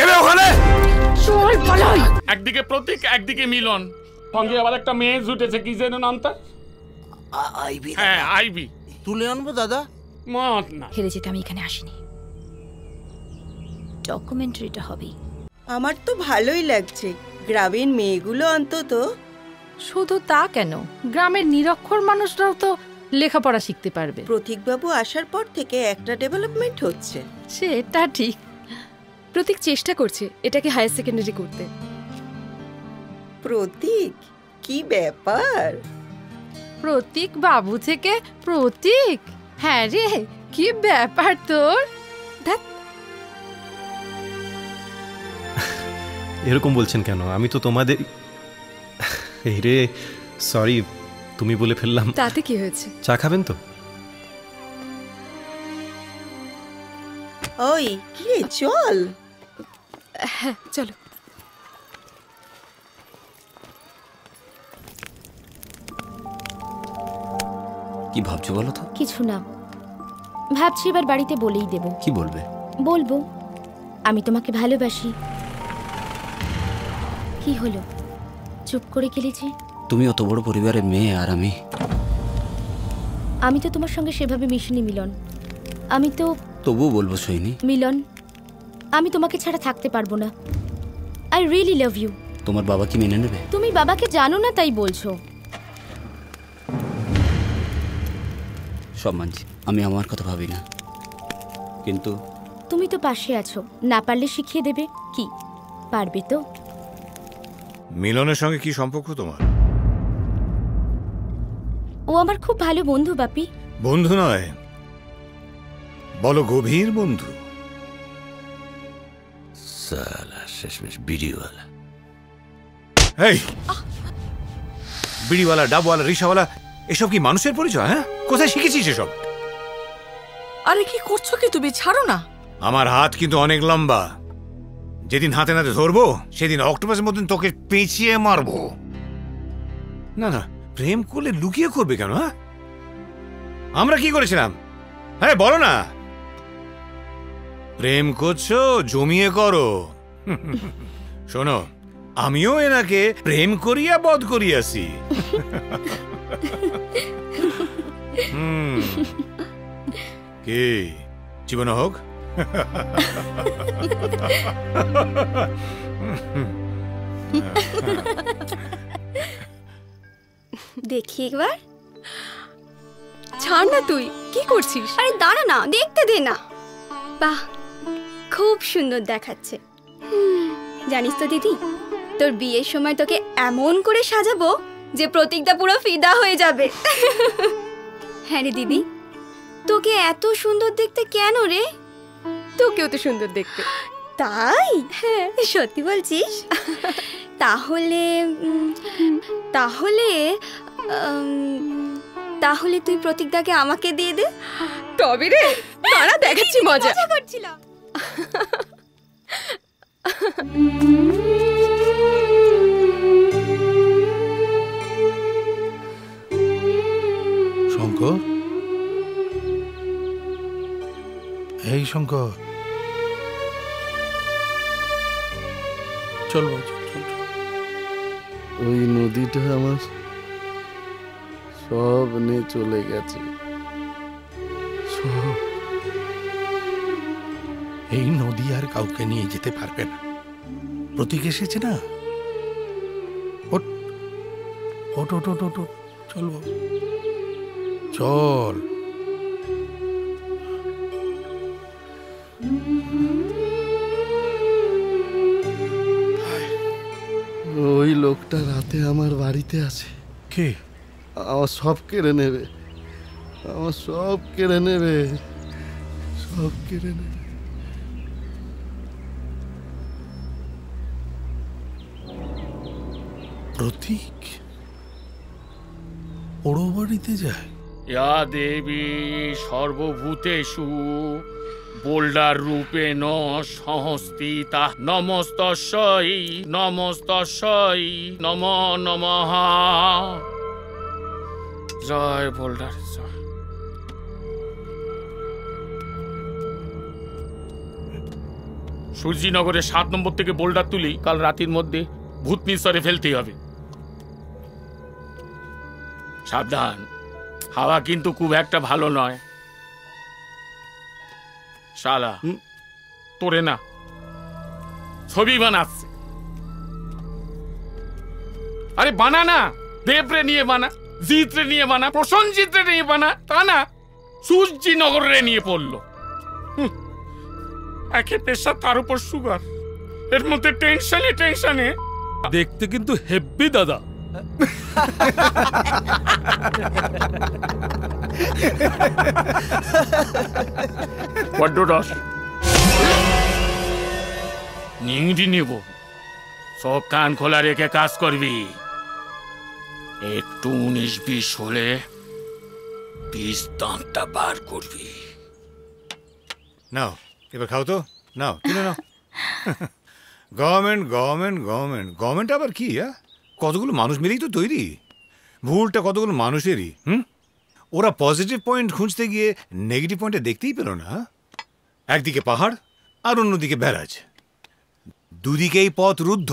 দেবে ওখানে? চল পালাই। একদিকে প্রতীক, একদিকে মিলন, সঙ্গে আবার একটা মেয়ে জুটেছে, কি যেন নামটা? আইবি। হ্যাঁ আইবি। তুলে আনবো দাদা? মত না, হেরে যেতে আমি এখানে আসিনি, ডকুমেন্টারিটা হবে। আমার তো ভালোই লাগছে, গ্রামের মেয়েগুলো অন্তত। শুধু তা কেন, গ্রামের নিরক্ষর মানুষরাও তো লেখাপড়া শিখতে পারবে। প্রতীকবাবু আসার পর থেকে একটা ডেভেলপমেন্ট হচ্ছে। সেটা ঠিক, প্রতীক চেষ্টা করছে এটাকে হায়ার সেকেন্ডারি করতে। প্রতীক, কি ব্যাপার? প্রতীক বাবু থেকে প্রতীক? হ্যাঁ রে, কি ব্যাপার তোর? এরকম বলছেন কেন? আমি তো তোমাদের... এই রে, সরি, তুমি বলে ফেললাম। তাতে কি হয়েছে? চা খাবেন তো? ওই কি রে, চল। হ্যাঁ চলো। কি ভাবছো বলো তো? কিছু না, ভাবছি এবার বাড়িতে বলেই দেব। কি বলবে? বলবো আমি তোমাকে ভালোবাসি। কি হলো, চুপ করে গেলে যে? তুমি অত বড় পরিবারের মেয়ে আর আমি তো তোমার সঙ্গে সেভাবে মিশিনি মিলন। আমি তো... তবুও বলবো সৈনী। মিলন, আমি তোমাকে ছাড়া থাকতে পারবো না। I really love you. তোমার বাবা কি মেনে নেবে? তুমি বাবাকে জানো না তাই বলছো। সব মানছি, আমি আমার কথা ভাবি না, কিন্তু তুমি তো পাশে আছো, না পারলে শিখিয়ে দেবে। কি পারবে তো? মিলনের সঙ্গে কি সম্পর্ক তোমার? ও আমার খুব ভালো বন্ধু বাপি। বন্ধু নয়, বলো গভীর বন্ধু। সালা শেষমেশ বিড়িওয়ালা। এই বিড়িওয়ালা, ডাবওয়ালা, রিক্সাওয়ালা, এসব কি মানুষের পরিচয়? হ্যাঁ, কোথায় শিখেছিস এসব? আরে কি করছো কি তুমি? ছাড়ো না। আমার হাত কিন্তু অনেক লম্বা, যেদিন হাতে নাতে ধরবো সেদিন অক্টোপাসের মতন তোকে পেঁচিয়ে মারবো। না না, প্রেম করলে লুকিয়ে করবে কেন? হ্যাঁ, আমরা কি করেছিলাম? হ্যাঁ বলো না। প্রেম করছো, জমিয়ে করো। শোনো, আমিও এনাকে প্রেম করিয়া বধ করিয়াছি। কি জীবন হোক। দেখি একবার। ছাড় না, তুই কি করছিস? আরে দাঁড়া না, দেখতে দে না। বাহ, খুব সুন্দর দেখাচ্ছে। জানিস তো দিদি, তোর বিয়ের সময় তোকে এমন করে সাজাবো যে প্রতীকটা পুরো ফিদা হয়ে যাবে। হ্যাঁ রে দিদি, তোকে এত সুন্দর দেখতে কেন রে? তোকেও তো সুন্দর দেখতে। তাই? হ্যাঁ সত্যি বলছিস? তাহলে তাহলে তাহলে তুই প্রতীকদাকে আমাকে দিয়ে দে। তবে রে, তারা দেখাচ্ছি মজা করছিলাম। শঙ্কর, এই শঙ্কর, চল চল। ওই নদীটা আমার সব নিয়ে চলে গেছে, সব। এই নদী আর কাউকে নিয়ে যেতে পারবে না। প্রতীক এসেছে না। ওট ওট ওট ওট ওট, চল চল। ওই লোকটা রাতে আমার বাড়িতে আছে। কে? আমার সব কেড়ে নেবে, আমার সব কেড়ে নেবে, সব কেড়ে নেবে। প্রতীক ওড়ো বাড়িতে যায়? ইয়া দেবী সর্বভূতেষু বোল্ডার রূপেণ সংস্থিতা নমস্তস্যৈ নমস্তস্যৈ নমো নমঃ। জয় বোল্ডার জয়। সূর্যিনগরে 7 নম্বর থেকে বোল্ডার তুলি কাল রাতের মধ্যে ভূতনি স্তরে ফেলতেই হবে। সাবধান, হাওয়া কিন্তু খুব একটা ভালো নয়। শালা তোরে না, ছবি বানাচ্ছে। আরে বানা না, দেবরে নিয়ে বানা, জিতরে নিয়ে বানা, প্রসঞ্জিতরে নিয়ে বানা, তা না সূর্যিনগরে নিয়ে পড়লো। একে প্রেশার, তার উপর সুগার, এর মধ্যে টেনশনে দেখতে কিন্তু হেব্বি দাদা। বড্ড রস নিংড়ি নেব, সব কান খোলা রেখে কাজ করবি। একটু 19-20 হলে 20 দাঁতটা বার করবি। নাও এবার খাও তো, নাও কিনে নাও। গভর্নমেন্ট আবার কি? কতগুলো মানুষ মিলেই তো তৈরি। ভুলটা কতগুলো মানুষেরই। ওরা পজিটিভ পয়েন্ট খুঁজতে গিয়ে নেগেটিভ পয়েন্টে দেখতেই পেল না। একদিকে পাহাড় আর অন্যদিকে ব্যারাজ, দুদিকেই পথ রুদ্ধ,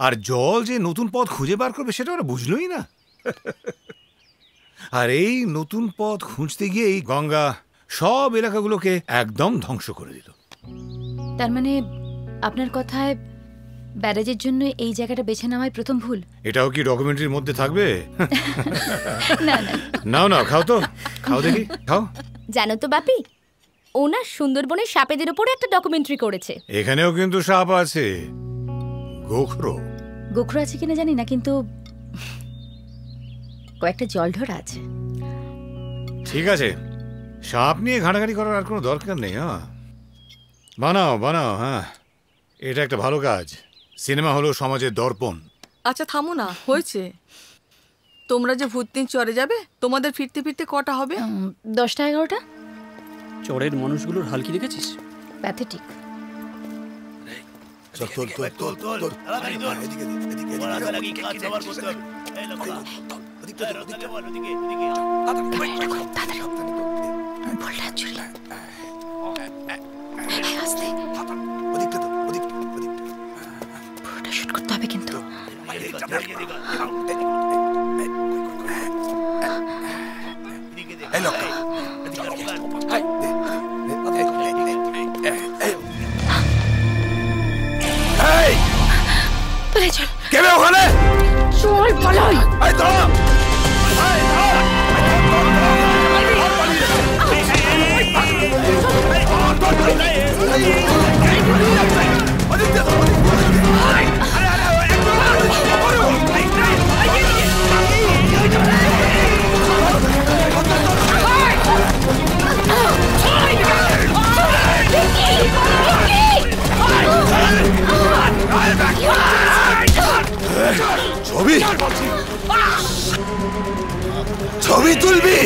আর জল যে নতুন পথ খুঁজে বার করবে সেটা ওরা বুঝলোই না। আর এই নতুন পথ খুঁজতে গিয়েই গঙ্গা সব এলাকাগুলোকে একদম ধ্বংস করে দিল। তার মানে আপনার কথায় ব্যারাজের জন্য এই জায়গাটা বেছে নেওয়াই প্রথম ভুল? এটাও কি ডকুমেন্টারির মধ্যে থাকবে? না না, নাও নাও খাও তো, খাও দেখি, খাও। জানো তো বাপি, ওনার সুন্দরবনের সাপেদের উপরে একটা ডকুমেন্টারি করেছে। এখানেও কিন্তু সাপ আছে, গোখরো। গোখরো আছে কিনা জানি না, কিন্তু কয়েকটা জলঢোরা আছে। ঠিক আছে, সাপ নিয়ে ঘাটাঘাটি করার আর কোনো দরকার নেই। বানাও বানাও। এটা একটা ভালো কাজ। সিনেমা হলো সমাজের দর্পণ। আচ্ছা থামো না, হয়েছে। তোমরা যে ভূতনি চরে যাবে, তোমাদের ফিরতে ফিরতে কটা হবে? 10টা 11টা। চরের মানুষগুলোর হাল কি দেখেছিস? প্যাথেটিক। পুরোটা শুট করতে হবে কিন্তু। কেবে ওখানে চল পালাই। ছবি তুলবি?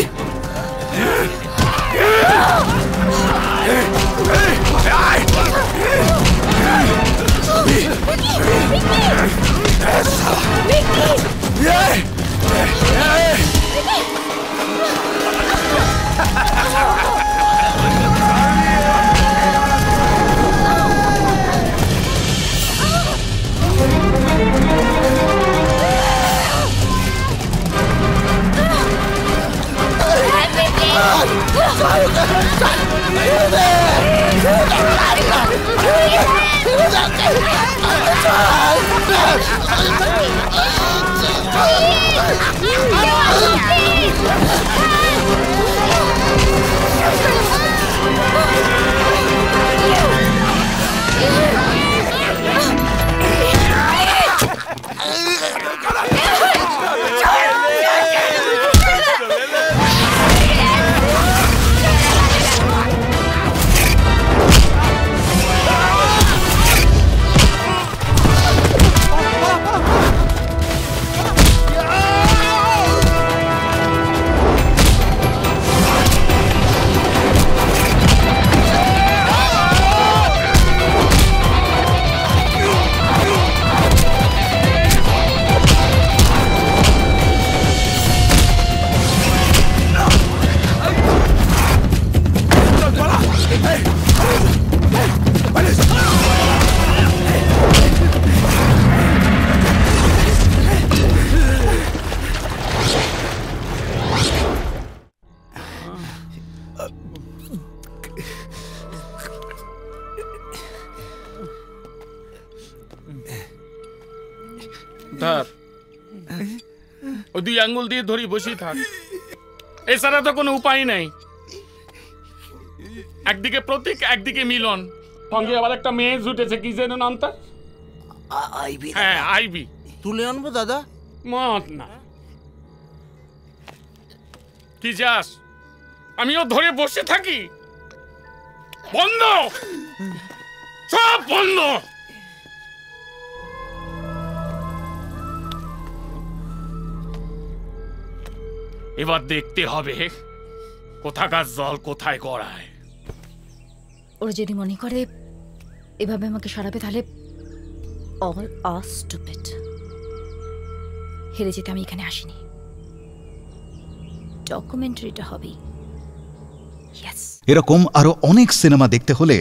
আবতার, ওই 2 আঙ্গুল দিয়ে ধরি বসেই থাক, এছাড়া তো কোনো উপায় নাই। একদিকে প্রতীক, একদিকে মিলন, সঙ্গে আবার একটা মেয়ে জুটেছে, কি যেন নামটা? আইবি। হ্যাঁ আইবি। তুলে আনবো দাদা? মত না, কি যাস? আমিও ধরে বসে থাকি? বন্ধ, সব বন্ধ। এবার দেখতে হবে কোথাকার জল কোথায় গড়ায়। ওরা যদি মনে করে এভাবে আমাকে সরাবে, তাহলে অল আর স্টুপিড। হেরে যেতে আমি এখানে আসিনি, ডকুমেন্টারিটা হবেই। এরকম আরো অনেক সিনেমা দেখতে হলে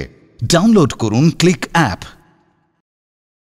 ডাউনলোড করুন ক্লিক অ্যাপ।